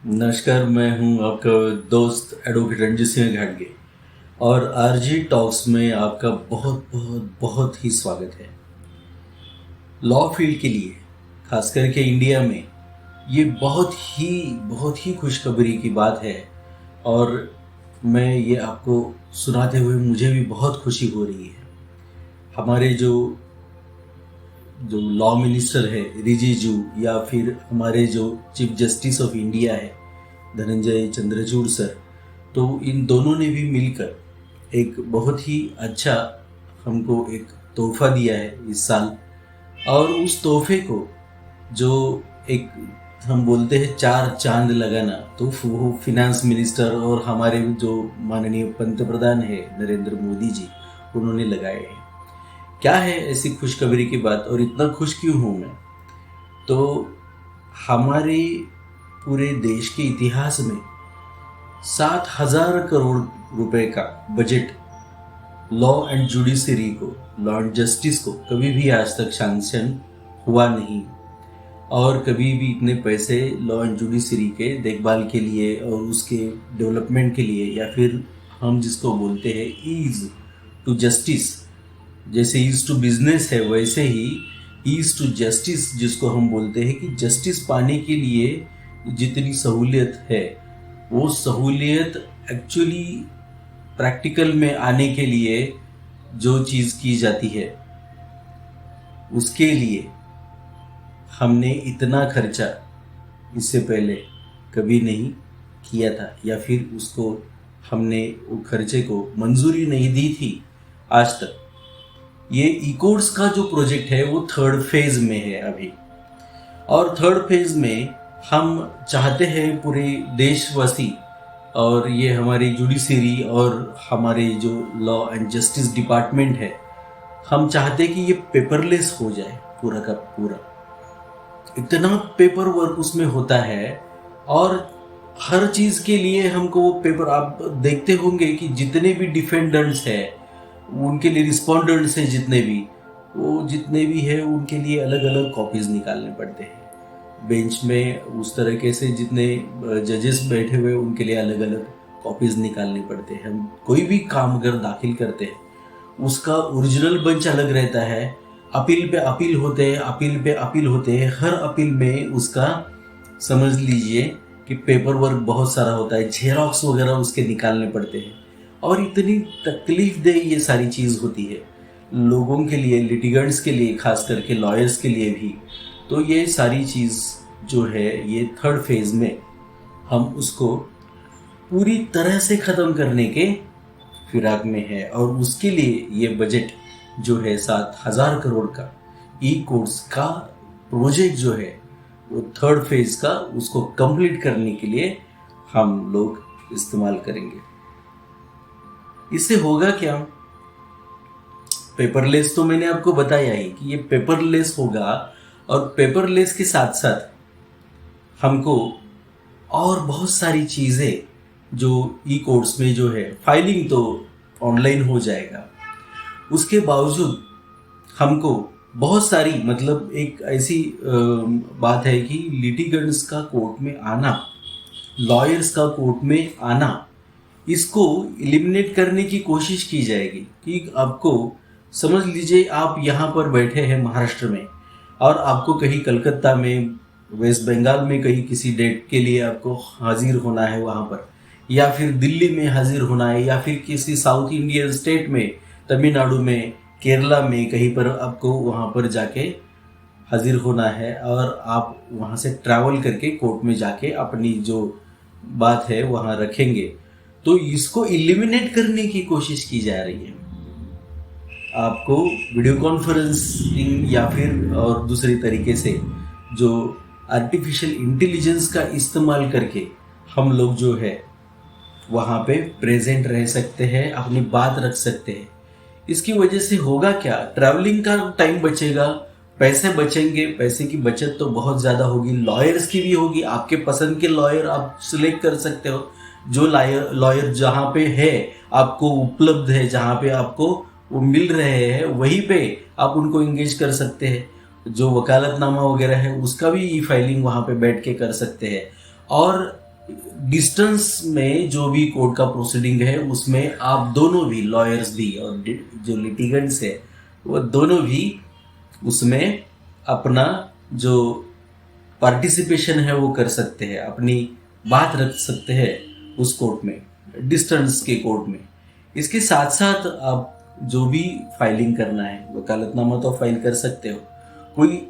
नमस्कार। मैं हूं आपका दोस्त एडवोकेट रंजीत सिंह घाटगे और आरजी टॉक्स में आपका बहुत बहुत बहुत ही स्वागत है। लॉ फील्ड के लिए खास करके इंडिया में ये बहुत ही खुशखबरी की बात है और मैं ये आपको सुनाते हुए मुझे भी बहुत खुशी हो रही है। हमारे जो जो लॉ मिनिस्टर है रिजिजू या फिर हमारे जो चीफ जस्टिस ऑफ इंडिया है धनंजय चंद्रचूड़ सर, तो इन दोनों ने भी मिलकर एक बहुत ही अच्छा हमको एक तोहफा दिया है इस साल। और उस तोहफे को जो एक हम बोलते हैं चार चांद लगाना, तो वो फिनांस मिनिस्टर और हमारे जो माननीय पंत प्रधान है नरेंद्र मोदी जी, उन्होंने लगाए हैं। क्या है ऐसी खुशखबरी की बात और इतना खुश क्यों हूँ मैं? तो हमारे पूरे देश के इतिहास में 7,000 करोड़ रुपए का बजट लॉ एंड जुडिशरी को, लॉ एंड जस्टिस को कभी भी आज तक सैंक्शन हुआ नहीं। और कभी भी इतने पैसे लॉ एंड जुडिशरी के देखभाल के लिए और उसके डेवलपमेंट के लिए, या फिर हम जिसको बोलते हैं ईज टू जस्टिस, जैसे ईज टू बिजनेस है वैसे ही ईज टू जस्टिस, जिसको हम बोलते हैं कि जस्टिस पाने के लिए जितनी सहूलियत है वो सहूलियत एक्चुअली प्रैक्टिकल में आने के लिए जो चीज़ की जाती है उसके लिए हमने इतना खर्चा इससे पहले कभी नहीं किया था, या फिर उसको हमने वो खर्चे को मंजूरी नहीं दी थी आज तक। ये ई कोर्ट्स का जो प्रोजेक्ट है वो थर्ड फेज में है अभी, और थर्ड फेज में हम चाहते हैं पूरे देशवासी और ये हमारी जुडिशरी और हमारे जो लॉ एंड जस्टिस डिपार्टमेंट है, हम चाहते हैं कि ये पेपरलेस हो जाए पूरा का पूरा। इतना पेपर वर्क उसमें होता है और हर चीज के लिए हमको वो पेपर, आप देखते होंगे कि जितने भी डिफेंडेंट्स है उनके लिए, रिस्पोंडेंट्स हैं जितने भी है उनके लिए अलग अलग कॉपीज निकालने पड़ते हैं। बेंच में उस तरीके से जितने जजेस बैठे हुए उनके लिए अलग अलग कॉपीज निकालने पड़ते हैं। हम कोई भी काम अगर दाखिल करते हैं उसका ओरिजिनल बेंच अलग रहता है, अपील पे अपील होते हैं, अपील पे अपील होते हैं, हर अपील में उसका समझ लीजिए कि पेपर वर्क बहुत सारा होता है, जेरॉक्स वगैरह उसके निकालने पड़ते हैं। और इतनी तकलीफ दे ये सारी चीज़ होती है लोगों के लिए, लिटिगेंट्स के लिए, खास करके लॉयर्स के लिए भी। तो ये सारी चीज़ जो है ये थर्ड फेज में हम उसको पूरी तरह से ख़त्म करने के फिराक में है, और उसके लिए ये बजट जो है 7,000 करोड़ का ई कोर्ट्स का प्रोजेक्ट जो है वो थर्ड फेज का, उसको कंप्लीट करने के लिए हम लोग इस्तेमाल करेंगे। इससे होगा क्या? पेपरलेस तो मैंने आपको बताया ही कि ये पेपरलेस होगा, और पेपरलेस के साथ साथ हमको और बहुत सारी चीज़ें जो ई कोर्ट्स में जो है, फाइलिंग तो ऑनलाइन हो जाएगा, उसके बावजूद हमको बहुत सारी, मतलब एक ऐसी बात है कि लिटिगेंट्स का कोर्ट में आना, लॉयर्स का कोर्ट में आना, इसको एलिमिनेट करने की कोशिश की जाएगी। कि आपको समझ लीजिए आप यहाँ पर बैठे हैं महाराष्ट्र में, और आपको कहीं कलकत्ता में, वेस्ट बंगाल में कहीं किसी डेट के लिए आपको हाजिर होना है वहाँ पर, या फिर दिल्ली में हाजिर होना है, या फिर किसी साउथ इंडियन स्टेट में, तमिलनाडु में, केरला में कहीं पर आपको वहाँ पर जाके हाजिर होना है, और आप वहाँ से ट्रैवल करके कोर्ट में जाके अपनी जो बात है वहाँ रखेंगे। तो इसको इलिमिनेट करने की कोशिश की जा रही है। आपको वीडियो कॉन्फ्रेंसिंग या फिर और दूसरे तरीके से जो आर्टिफिशियल इंटेलिजेंस का इस्तेमाल करके हम लोग जो है वहाँ पे प्रेजेंट रह सकते हैं, अपनी बात रख सकते हैं। इसकी वजह से होगा क्या? ट्रैवलिंग का टाइम बचेगा, पैसे बचेंगे, पैसे की बचत तो बहुत ज़्यादा होगी, लॉयर्स की भी होगी। आपके पसंद के लॉयर आप सिलेक्ट कर सकते हो, जो लॉयर जहाँ पे है आपको उपलब्ध है, जहाँ पे आपको वो मिल रहे हैं वहीं पे आप उनको एंगेज कर सकते हैं। जो वकालतनामा वगैरह है उसका भी ई फाइलिंग वहाँ पे बैठ के कर सकते हैं। और डिस्टेंस में जो भी कोर्ट का प्रोसीडिंग है उसमें आप दोनों भी, लॉयर्स भी और जो लिटिगेंट्स है वो दोनों भी उसमें अपना जो पार्टिसिपेशन है वो कर सकते हैं, अपनी बात रख सकते हैं उस कोर्ट में, डिस्टेंस के कोर्ट में। इसके साथ साथ आप जो भी फाइलिंग करना है, वकालतनामा तो फाइल कर सकते हो, कोई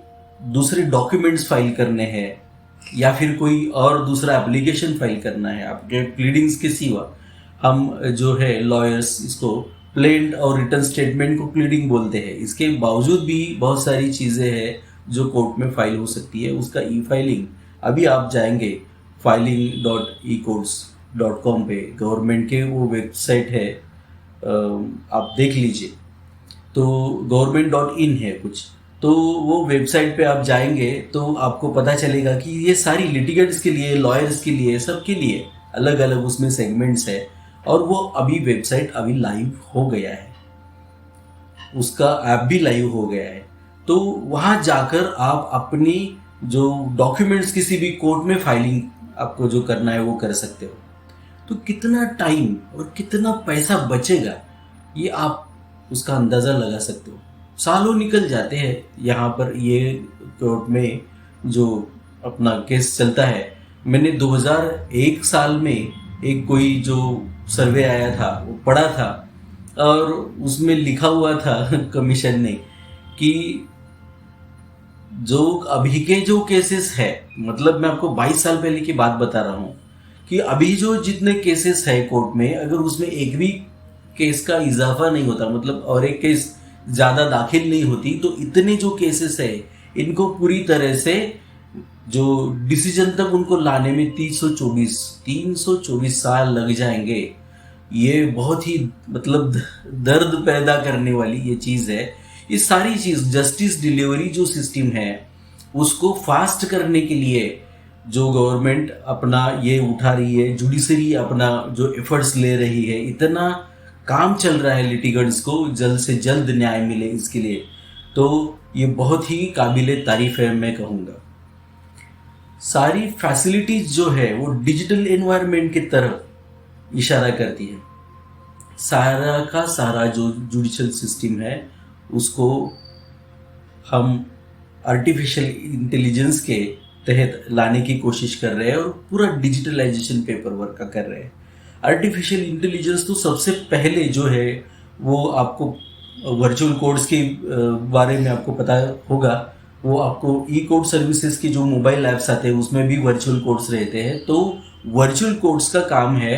दूसरे डॉक्यूमेंट्स फाइल करने हैं या फिर कोई और दूसरा एप्लीकेशन फाइल करना है आपके प्लीडिंग्स के सिवा, हम जो है लॉयर्स इसको प्लेन और रिटर्न स्टेटमेंट को प्लीडिंग बोलते हैं। इसके बावजूद भी बहुत सारी चीज़ें हैं जो कोर्ट में फाइल हो सकती है। उसका ई फाइलिंग, अभी आप जाएंगे filing.ecourts.com पे, गवर्नमेंट के वो वेबसाइट है, आप देख लीजिए, तो government.in है कुछ, तो वो वेबसाइट पे आप जाएंगे तो आपको पता चलेगा कि ये सारी लिटिगेंट्स के लिए, लॉयर्स के लिए, सबके लिए अलग अलग उसमें सेगमेंट्स है। और वो अभी वेबसाइट अभी लाइव हो गया है, उसका ऐप भी लाइव हो गया है, तो वहाँ जाकर आप अपनी जो डॉक्यूमेंट्स किसी भी कोर्ट में फाइलिंग आपको जो करना है वो कर सकते हो। तो कितना टाइम और कितना पैसा बचेगा ये आप उसका अंदाज़ा लगा सकते हो। सालों निकल जाते हैं यहाँ पर, ये कोर्ट में जो अपना केस चलता है। मैंने 2001 साल में एक कोई जो सर्वे आया था वो पढ़ा था, और उसमें लिखा हुआ था कमीशन ने कि जो अभी के जो केसेस है, मतलब मैं आपको 22 साल पहले की बात बता रहा हूँ, कि अभी जो जितने केसेस है कोर्ट में, अगर उसमें एक भी केस का इजाफा नहीं होता, मतलब और एक केस ज़्यादा दाखिल नहीं होती, तो इतने जो केसेस है इनको पूरी तरह से जो डिसीजन तक उनको लाने में 324 साल लग जाएंगे। ये बहुत ही मतलब दर्द पैदा करने वाली ये चीज़ है। ये सारी चीज़ जस्टिस डिलीवरी जो सिस्टम है उसको फास्ट करने के लिए जो गवर्नमेंट अपना ये उठा रही है, जुडिशरी अपना जो एफर्ट्स ले रही है, इतना काम चल रहा है लिटिगेंट्स को जल्द से जल्द न्याय मिले इसके लिए, तो ये बहुत ही काबिले तारीफ है मैं कहूँगा। सारी फैसिलिटीज जो है वो डिजिटल एनवायरनमेंट की तरफ इशारा करती है। सारा का सारा जो जुडिशल सिस्टम है उसको हम आर्टिफिशियल इंटेलिजेंस के तहत लाने की कोशिश कर रहे हैं और पूरा डिजिटलाइजेशन पेपर वर्क का कर रहे हैं। आर्टिफिशियल इंटेलिजेंस तो सबसे पहले जो है वो आपको वर्चुअल कोर्ट्स के बारे में आपको पता होगा, वो आपको ई कोर्ट सर्विसेज के जो मोबाइल ऐप्स आते हैं उसमें भी वर्चुअल कोर्ट्स रहते हैं। तो वर्चुअल कोर्ट्स का काम है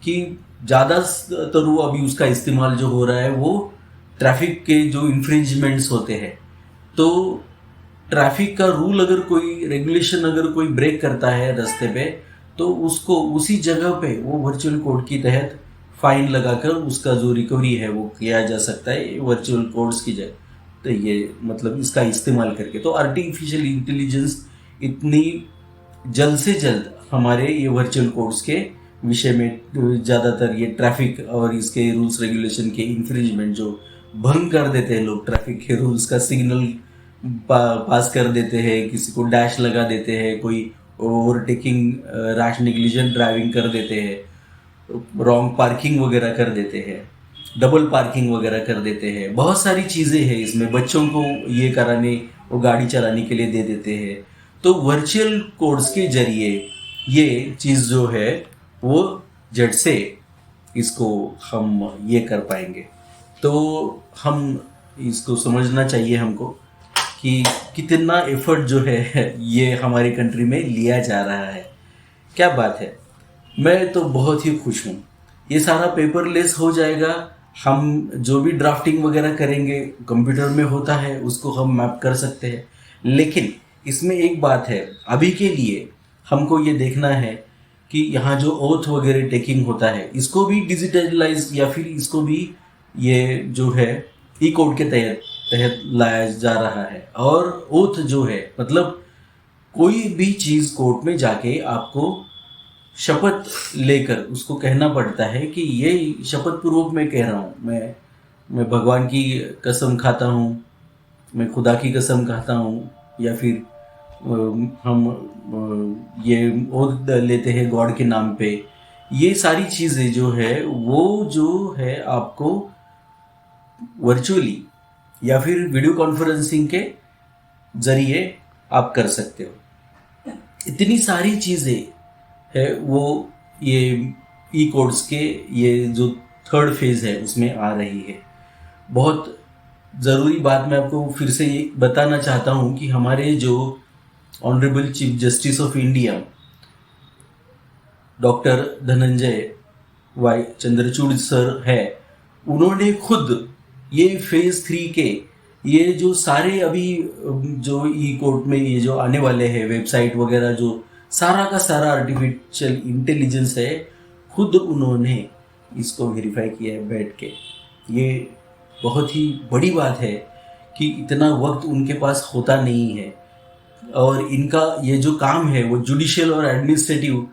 कि ज़्यादातर वो अभी उसका इस्तेमाल जो हो रहा है वो ट्रैफिक के जो इन्फ्रिंजमेंट्स होते हैं, तो ट्रैफिक का रूल अगर कोई रेगुलेशन अगर कोई ब्रेक करता है रास्ते पे, तो उसको उसी जगह पे वो वर्चुअल कोर्ट की तहत फाइन लगाकर उसका जो रिकवरी है वो किया जा सकता है वर्चुअल कोर्ट्स की जगह। तो ये मतलब इसका इस्तेमाल करके तो आर्टिफिशियल इंटेलिजेंस इतनी जल्द से जल्द हमारे ये वर्चुअल कोर्ट्स के विषय में, ज़्यादातर ये ट्रैफिक और इसके रूल्स रेगुलेशन के इन्फ्रिंजमेंट जो भंग कर देते हैं लोग, ट्रैफिक के रूल्स का सिग्नल पास कर देते हैं, किसी को डैश लगा देते हैं, कोई ओवरटेकिंग रैश नेग्लिजेंट ड्राइविंग कर देते हैं, रॉन्ग पार्किंग वगैरह कर देते हैं, डबल पार्किंग वगैरह कर देते हैं। बहुत सारी चीज़ें हैं इसमें, बच्चों को ये कराने, वो गाड़ी चलाने के लिए दे देते हैं। तो वर्चुअल कोर्ट्स के जरिए ये चीज़ जो है वो झट से इसको हम ये कर पाएंगे। तो हम इसको समझना चाहिए हमको कि कितना एफर्ट जो है ये हमारी कंट्री में लिया जा रहा है। क्या बात है, मैं तो बहुत ही खुश हूँ। ये सारा पेपरलेस हो जाएगा, हम जो भी ड्राफ्टिंग वगैरह करेंगे कंप्यूटर में होता है उसको हम मैप कर सकते हैं। लेकिन इसमें एक बात है, अभी के लिए हमको ये देखना है कि यहाँ जो ओथ वगैरह टेकिंग होता है इसको भी डिजिटलाइज या फिर इसको भी ये जो है ई कोड के तहत लाया जा रहा है। और ओथ जो है मतलब कोई भी चीज़ कोर्ट में जाके आपको शपथ लेकर उसको कहना पड़ता है कि ये शपथ पूर्वक मैं कह रहा हूँ, मैं भगवान की कसम खाता हूँ, मैं खुदा की कसम खाता हूँ, या फिर हम ये ओथ लेते हैं गॉड के नाम पे। ये सारी चीज़ें जो है वो जो है आपको वर्चुअली या फिर वीडियो कॉन्फ्रेंसिंग के जरिए आप कर सकते हो। इतनी सारी चीज़ें है वो ये ई कोड्स के ये जो थर्ड फेज है उसमें आ रही है। बहुत ज़रूरी बात मैं आपको फिर से ये बताना चाहता हूँ कि हमारे जो honourable chief justice of India doctor Dhananjaya Y Chandrachud sir है, उन्होंने खुद ये फेज 3 के ये जो सारे अभी जो ई कोर्ट में ये जो आने वाले हैं वेबसाइट वगैरह जो सारा का सारा आर्टिफिशियल इंटेलिजेंस है, खुद उन्होंने इसको वेरीफाई किया है बैठ के। ये बहुत ही बड़ी बात है कि इतना वक्त उनके पास होता नहीं है और इनका ये जो काम है वो जुडिशियल और एडमिनिस्ट्रेटिव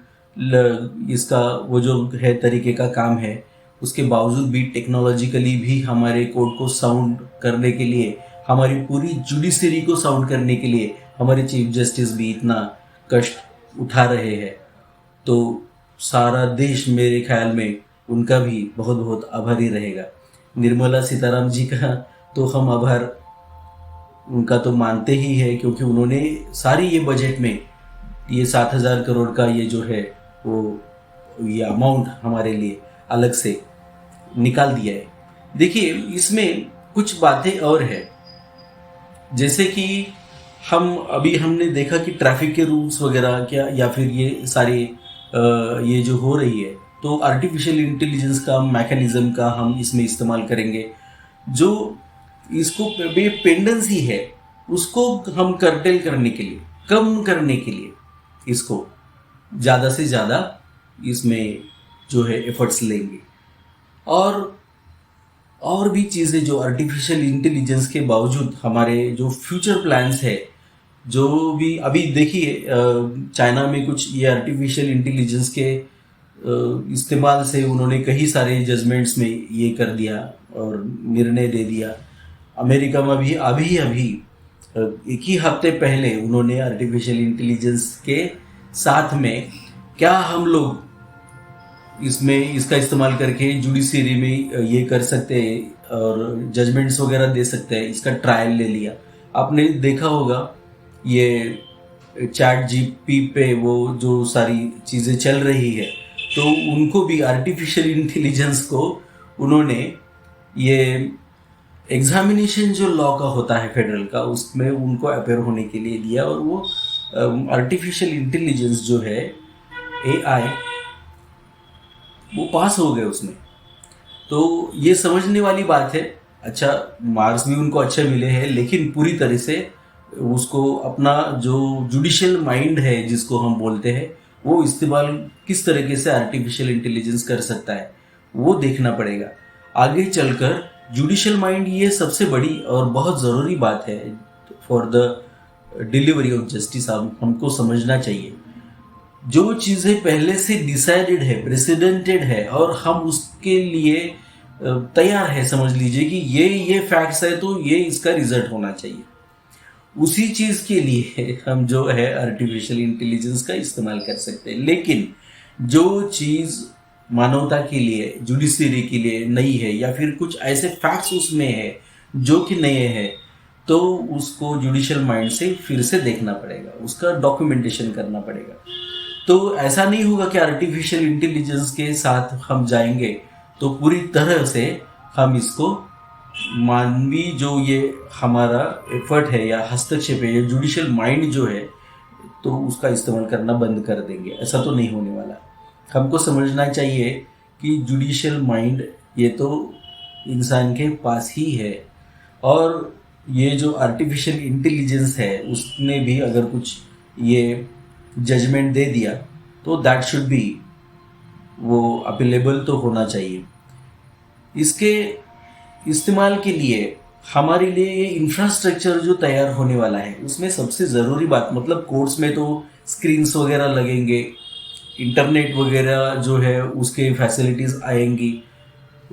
इसका वो जो है तरीके का काम है, उसके बावजूद भी टेक्नोलॉजिकली भी हमारे कोर्ट को साउंड करने के लिए, हमारी पूरी जुडिशरी को साउंड करने के लिए हमारे चीफ जस्टिस भी इतना कष्ट उठा रहे हैं। तो सारा देश मेरे ख्याल में उनका भी बहुत बहुत आभारी रहेगा। निर्मला सीताराम जी का तो हम आभार उनका तो मानते ही है, क्योंकि उन्होंने सारी ये बजट में ये 7,000 करोड़ का ये जो है वो ये अमाउंट हमारे लिए अलग से निकाल दिया है। देखिए इसमें कुछ बातें और है, जैसे कि हमने देखा कि ट्रैफिक के रूल्स वगैरह क्या या फिर ये सारे ये जो हो रही है, तो आर्टिफिशियल इंटेलिजेंस का मैकेनिज्म का हम इसमें इस्तेमाल करेंगे। जो इसको पेंडेंसी है उसको हम कर्टेल करने के लिए, कम करने के लिए इसको ज़्यादा से ज़्यादा इसमें जो है एफर्ट्स लेंगे। और भी चीज़ें जो आर्टिफिशियल इंटेलिजेंस के बावजूद हमारे जो फ्यूचर प्लान्स है, जो भी अभी देखिए चाइना में कुछ ये आर्टिफिशियल इंटेलिजेंस के इस्तेमाल से उन्होंने कई सारे जजमेंट्स में ये कर दिया और निर्णय दे दिया। अमेरिका में भी अभी एक ही हफ्ते पहले उन्होंने आर्टिफिशियल इंटेलिजेंस के साथ में क्या हम लोग इसमें इसका इस्तेमाल करके जुडिशरी में ये कर सकते हैं और जजमेंट्स वगैरह दे सकते हैं, इसका ट्रायल ले लिया। आपने देखा होगा ये चैट जीपी पे वो जो सारी चीज़ें चल रही है, तो उनको भी आर्टिफिशियल इंटेलिजेंस को उन्होंने ये एग्जामिनेशन जो लॉ का होता है फेडरल का, उसमें उनको अपेयर होने के लिए दिया और वो आर्टिफिशियल इंटेलिजेंस जो है एआई वो पास हो गए उसमें। तो ये समझने वाली बात है। अच्छा, मार्क्स भी उनको अच्छे मिले हैं, लेकिन पूरी तरह से उसको अपना जो जुडिशियल माइंड है जिसको हम बोलते हैं, वो इस्तेमाल किस तरीके से आर्टिफिशियल इंटेलिजेंस कर सकता है वो देखना पड़ेगा। आगे चलकर जुडिशियल माइंड ये सबसे बड़ी और बहुत ज़रूरी बात है for the delivery of justice. हमको समझना चाहिए जो चीज़ें पहले से डिसाइडेड है, प्रेसिडेंटेड है और हम उसके लिए तैयार है, समझ लीजिए कि ये फैक्ट्स है तो ये इसका रिजल्ट होना चाहिए, उसी चीज़ के लिए हम जो है आर्टिफिशियल इंटेलिजेंस का इस्तेमाल कर सकते हैं। लेकिन जो चीज़ मानवता के लिए, जुडिशरी के लिए नई है या फिर कुछ ऐसे फैक्ट्स उसमें है जो कि नए हैं, तो उसको जुडिशियल माइंड से फिर से देखना पड़ेगा, उसका डॉक्यूमेंटेशन करना पड़ेगा। तो ऐसा नहीं होगा कि आर्टिफिशियल इंटेलिजेंस के साथ हम जाएंगे तो पूरी तरह से हम इसको मानवी जो ये हमारा एफर्ट है या हस्तक्षेप है या जुडिशियल माइंड जो है, तो उसका इस्तेमाल करना बंद कर देंगे। ऐसा तो नहीं होने वाला। हमको समझना चाहिए कि जुडिशियल माइंड ये तो इंसान के पास ही है, और ये जो आर्टिफिशियल इंटेलिजेंस है उसने भी अगर कुछ ये जजमेंट दे दिया तो दैट शुड बी वो अवेलेबल तो होना चाहिए। इसके इस्तेमाल के लिए हमारे लिए ये इंफ्रास्ट्रक्चर जो तैयार होने वाला है, उसमें सबसे ज़रूरी बात, मतलब कोर्ट्स में तो स्क्रीन्स वगैरह लगेंगे, इंटरनेट वगैरह जो है उसके फैसिलिटीज़ आएंगी।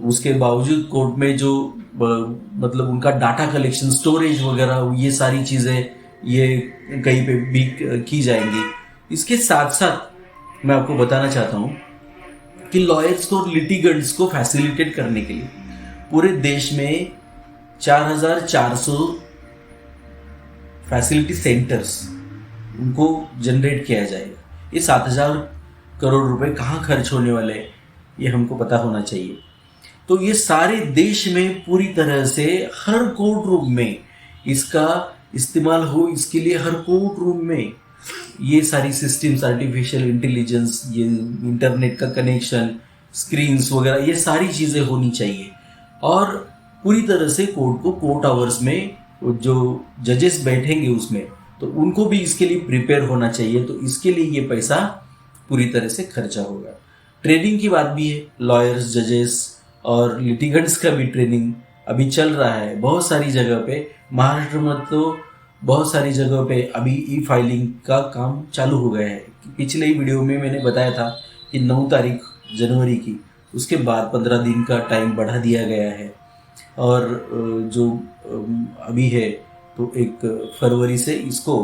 उसके बावजूद कोर्ट में जो मतलब उनका डाटा कलेक्शन, स्टोरेज वगैरह, ये सारी चीज़ें ये कहीं पे भी की जाएंगी। इसके साथ साथ मैं आपको बताना चाहता हूँ कि लॉयर्स को और लिटिगेंट्स को फैसिलिटेट करने के लिए पूरे देश में 4,400 फैसिलिटी सेंटर्स उनको जनरेट किया जाएगा। ये 7,000 करोड़ रुपए कहाँ खर्च होने वाले हैं ये हमको पता होना चाहिए। तो ये सारे देश में पूरी तरह से हर कोर्ट रूम में इसका इस्तेमाल हो, इसके लिए हर कोर्ट रूम में ये सारी सिस्टम्स, आर्टिफिशियल इंटेलिजेंस, ये इंटरनेट का कनेक्शन, स्क्रीन्स वगैरह, ये सारी चीज़ें होनी चाहिए। और पूरी तरह से कोर्ट को, कोर्ट आवर्स में जो जजेस बैठेंगे उसमें, तो उनको भी इसके लिए प्रिपेयर होना चाहिए। तो इसके लिए ये पैसा पूरी तरह से खर्चा होगा। ट्रेनिंग की बात भी है, लॉयर्स, जजेस और लिटिगेंट्स का भी ट्रेनिंग अभी चल रहा है बहुत सारी जगह पे। महाराष्ट्र में तो बहुत सारी जगह पे अभी ई फाइलिंग का काम चालू हो गया है। पिछले ही वीडियो में मैंने बताया था कि 9 तारीख जनवरी की, उसके बाद 15 दिन का टाइम बढ़ा दिया गया है। और जो अभी है तो 1 फरवरी से इसको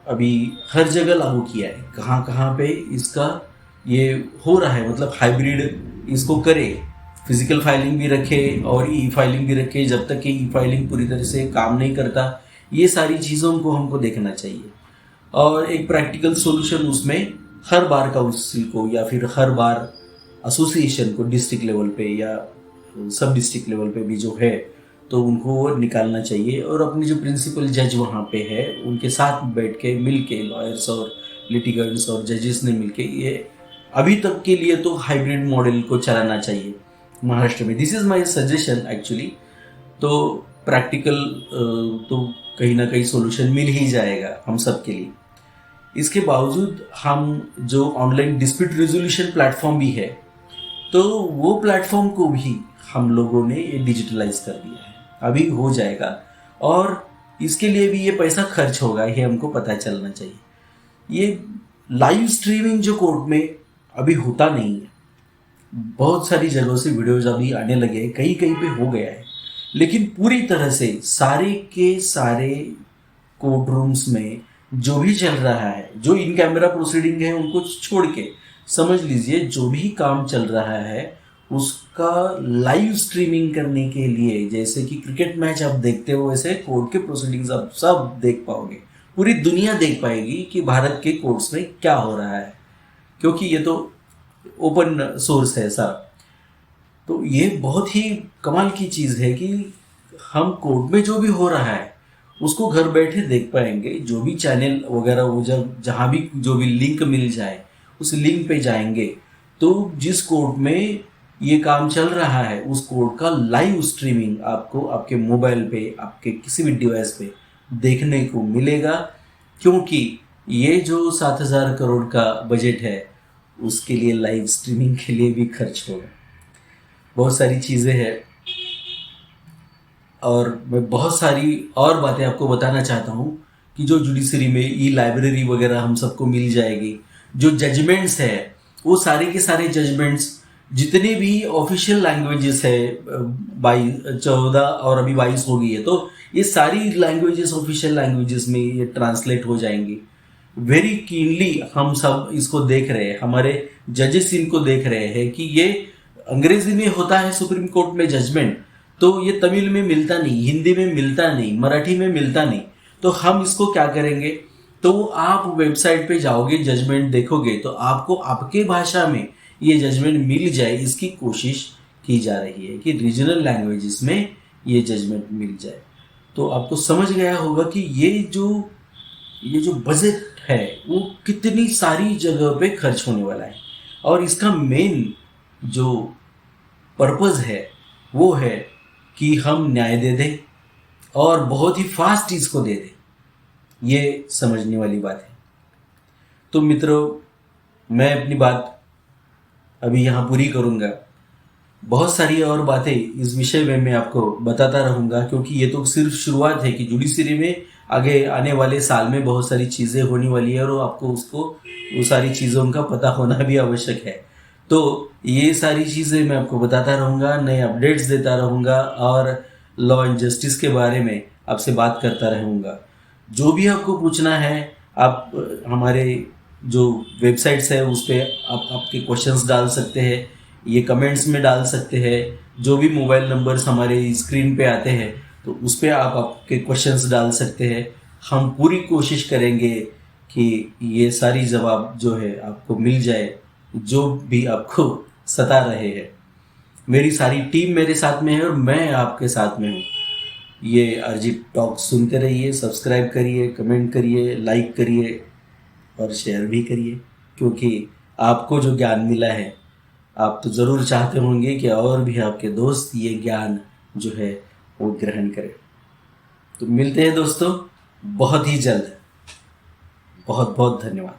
अभी हर जगह लागू किया है। कहाँ कहाँ पे इसका ये हो रहा है, मतलब हाइब्रिड इसको करे, फिजिकल फाइलिंग भी रखे और ई फाइलिंग भी रखे। जब तक कि ई फाइलिंग पूरी तरह से काम नहीं करता, ये सारी चीज़ों को हमको देखना चाहिए। और एक प्रैक्टिकल सॉल्यूशन उसमें हर बार काउंसिल को या फिर हर बार एसोसिएशन को डिस्ट्रिक्ट लेवल पे या सब डिस्ट्रिक्ट लेवल पे भी जो है तो उनको निकालना चाहिए। और अपने जो प्रिंसिपल जज वहाँ पे है उनके साथ बैठ के मिल के लॉयर्स और लिटिगेंट्स और जजेस ने मिल के ये अभी तक के लिए तो हाइब्रिड मॉडल को चलाना चाहिए महाराष्ट्र में। This is my suggestion actually. तो प्रैक्टिकल तो कहीं ना कहीं सोल्यूशन मिल ही जाएगा हम सब के लिए। इसके बावजूद हम जो ऑनलाइन डिस्प्यूट रेजोल्यूशन प्लेटफॉर्म भी है, तो वो प्लेटफॉर्म को भी हम लोगों ने ये डिजिटलाइज कर दिया है, अभी हो जाएगा। और इसके लिए भी ये पैसा खर्च होगा, ये हमको पता चलना चाहिए। ये लाइव स्ट्रीमिंग जो कोर्ट में अभी होता नहीं है, बहुत सारी जगहों से वीडियोज अभी आने लगे हैं, कहीं कहीं पे हो गया है, लेकिन पूरी तरह से सारे के सारे कोर्ट रूम्स में जो भी चल रहा है, जो इन कैमरा प्रोसीडिंग है उनको छोड़ के समझ लीजिए जो भी काम चल रहा है उसका लाइव स्ट्रीमिंग करने के लिए, जैसे कि क्रिकेट मैच आप देखते हो वैसे कोर्ट के प्रोसीडिंग्स आप सब देख पाओगे। पूरी दुनिया देख पाएगी कि भारत के कोर्ट्स में क्या हो रहा है, क्योंकि ये तो ओपन सोर्स है सारा। तो ये बहुत ही कमाल की चीज़ है कि हम कोर्ट में जो भी हो रहा है उसको घर बैठे देख पाएंगे। जो भी चैनल वगैरह वो जहाँ भी जो भी लिंक मिल जाए उस लिंक पे जाएंगे तो जिस कोर्ट में ये काम चल रहा है उस कोर्ट का लाइव स्ट्रीमिंग आपको आपके मोबाइल पे, आपके किसी भी डिवाइस पे देखने को मिलेगा। क्योंकि ये जो 7,000 करोड़ का बजट है उसके लिए लाइव स्ट्रीमिंग के लिए भी खर्च होगा। बहुत सारी चीज़ें हैं और मैं बहुत सारी और बातें आपको बताना चाहता हूँ कि जो जुडिशरी में ई लाइब्रेरी वगैरह हम सबको मिल जाएगी। जो जजमेंट्स है वो सारे के सारे जजमेंट्स जितने भी ऑफिशियल लैंग्वेजेस है 14 और अभी 22 हो गई है, तो ये सारी लैंग्वेजेस ऑफिशियल लैंग्वेजेस में ये ट्रांसलेट हो जाएंगी। वेरी कीनली हम सब इसको देख रहे हैं, हमारे जजेस इनको देख रहे हैं कि ये अंग्रेजी में होता है सुप्रीम कोर्ट में जजमेंट, तो ये तमिल में मिलता नहीं, हिंदी में मिलता नहीं, मराठी में मिलता नहीं। तो हम इसको क्या करेंगे, तो आप वेबसाइट पे जाओगे, जजमेंट देखोगे तो आपको आपके भाषा में ये जजमेंट मिल जाए, इसकी कोशिश की जा रही है कि रीजनल लैंग्वेजेस में ये जजमेंट मिल जाए। तो आपको समझ गया होगा कि ये जो बजट है वो कितनी सारी जगह पे खर्च होने वाला है। और इसका मेन जो पर्पस है वो है कि हम न्याय दे दें और बहुत ही फास्ट इसको दे दें, ये समझने वाली बात है। तो मित्रों, मैं अपनी बात अभी यहाँ पूरी करूँगा। बहुत सारी और बातें इस विषय में मैं आपको बताता रहूँगा, क्योंकि ये तो सिर्फ शुरुआत है कि जुडिशरी में आगे आने वाले साल में बहुत सारी चीज़ें होने वाली है और आपको वो सारी चीज़ों का पता होना भी आवश्यक है। तो ये सारी चीज़ें मैं आपको बताता रहूँगा, नए अपडेट्स देता रहूँगा और लॉ एंड जस्टिस के बारे में आपसे बात करता रहूँगा। जो भी आपको पूछना है आप हमारे जो वेबसाइट्स है उस पर आप आपके क्वेश्चंस डाल सकते हैं, ये कमेंट्स में डाल सकते हैं। जो भी मोबाइल नंबर्स हमारे स्क्रीन पे आते हैं तो उस पर आप आपके क्वेश्चंस डाल सकते हैं। हम पूरी कोशिश करेंगे कि ये सारी जवाब जो है आपको मिल जाए, जो भी आपको सता रहे हैं। मेरी सारी टीम मेरे साथ में है और मैं आपके साथ में हूँ। ये अरिजीत टॉक सुनते रहिए, सब्सक्राइब करिए, कमेंट करिए, लाइक करिए और शेयर भी करिए, क्योंकि आपको जो ज्ञान मिला है आप तो ज़रूर चाहते होंगे कि और भी आपके दोस्त ये ज्ञान जो है वो ग्रहण करें। तो मिलते हैं दोस्तों बहुत ही जल्द। बहुत बहुत धन्यवाद।